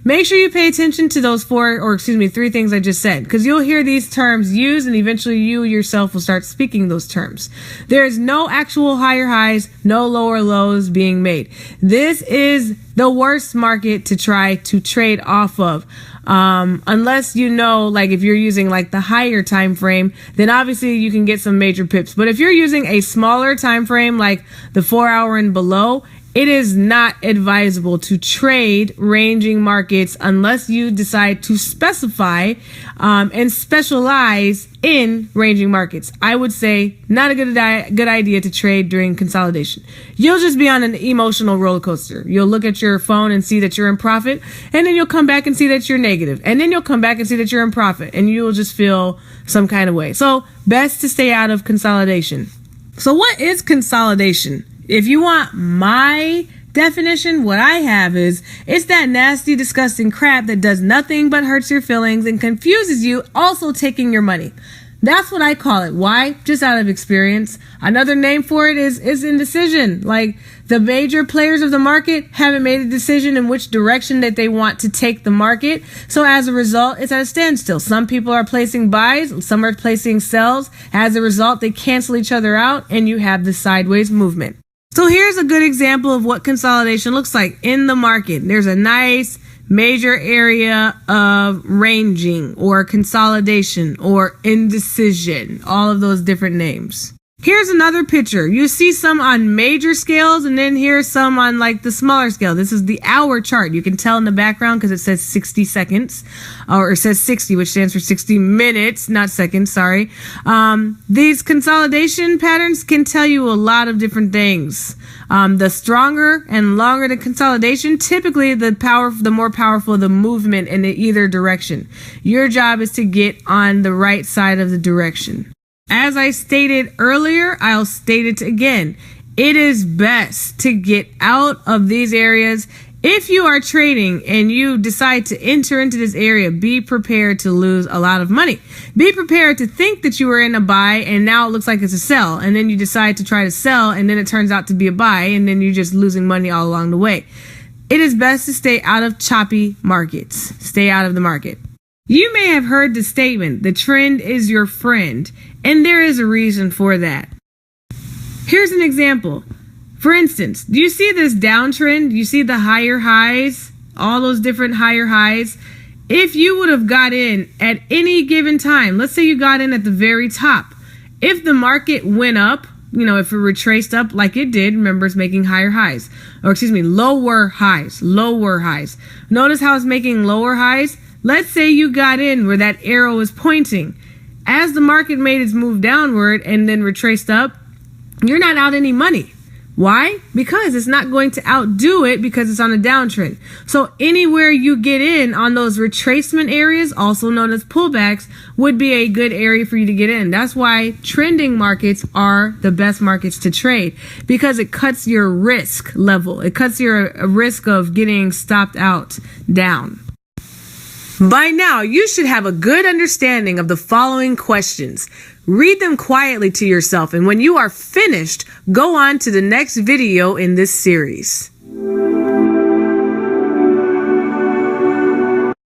Make sure you pay attention to those three things I just said, because you'll hear these terms used and eventually you yourself will start speaking those terms. There is no actual higher highs, no lower lows being made. This is the worst market to try to trade off of. Unless you know, like if you're using like the higher time frame, then obviously you can get some major pips. But if you're using a smaller time frame, like the 4 hour and below, it is not advisable to trade ranging markets unless you decide to specify and specialize in ranging markets. I would say not a good idea to trade during consolidation. You'll just be on an emotional roller coaster. You'll look at your phone and see that you're in profit, and then you'll come back and see that you're negative, and then you'll come back and see that you're in profit, and you will just feel some kind of way. So best to stay out of consolidation. So what is consolidation? If you want my definition, what I have is, it's that nasty, disgusting crap that does nothing but hurts your feelings and confuses you, also taking your money. That's what I call it. Why? Just out of experience. Another name for it is indecision. Like, the major players of the market haven't made a decision in which direction that they want to take the market. So as a result, it's at a standstill. Some people are placing buys, some are placing sells. As a result, they cancel each other out and you have the sideways movement. So here's a good example of what consolidation looks like in the market. There's a nice major area of ranging or consolidation or indecision, all of those different names. Here's another picture. You see some on major scales, and then here's some on like the smaller scale. This is the hour chart. You can tell in the background because it says 60 seconds, or it says 60, which stands for 60 minutes, not seconds, sorry. These consolidation patterns can tell you a lot of different things. The stronger and longer the consolidation, typically the more powerful the movement in either direction. Your job is to get on the right side of the direction. As I stated earlier, I'll state it again. It is best to get out of these areas. If you are trading and you decide to enter into this area, be prepared to lose a lot of money. Be prepared to think that you were in a buy and now it looks like it's a sell. And then you decide to try to sell and then it turns out to be a buy and then you're just losing money all along the way. It is best to stay out of choppy markets. Stay out of the market. You may have heard the statement, the trend is your friend, and there is a reason for that. Here's an example. For instance, do you see this downtrend? You see the higher highs, all those different higher highs? If you would have got in at any given time, let's say you got in at the very top, if the market went up, if it retraced up like it did, remember it's making lower highs. Notice how it's making lower highs? Let's say you got in where that arrow is pointing. As the market made its move downward and then retraced up, you're not out any money. Why? Because it's not going to outdo it because it's on a downtrend. So anywhere you get in on those retracement areas, also known as pullbacks, would be a good area for you to get in. That's why trending markets are the best markets to trade, because it cuts your risk level. It cuts your risk of getting stopped out down. By now, you should have a good understanding of the following questions. Read them quietly to yourself, and when you are finished, go on to the next video in this series.